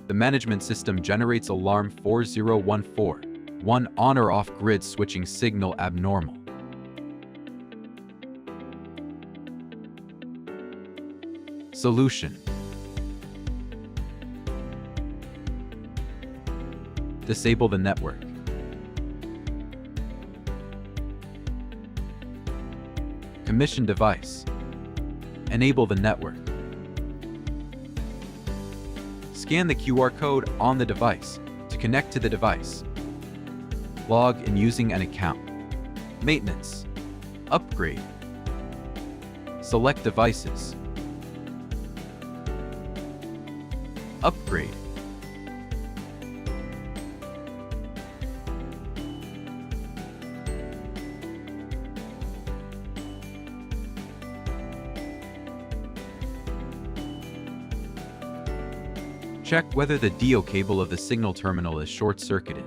The management system generates alarm 4014, one on or off grid switching signal abnormal. Solution. Disable the network. Commission device. Enable the network. Scan the QR code on the device to connect to the device. Log in using an account. Maintenance. Upgrade. Select devices. Upgrade. Check whether the DO cable of the signal terminal is short-circuited.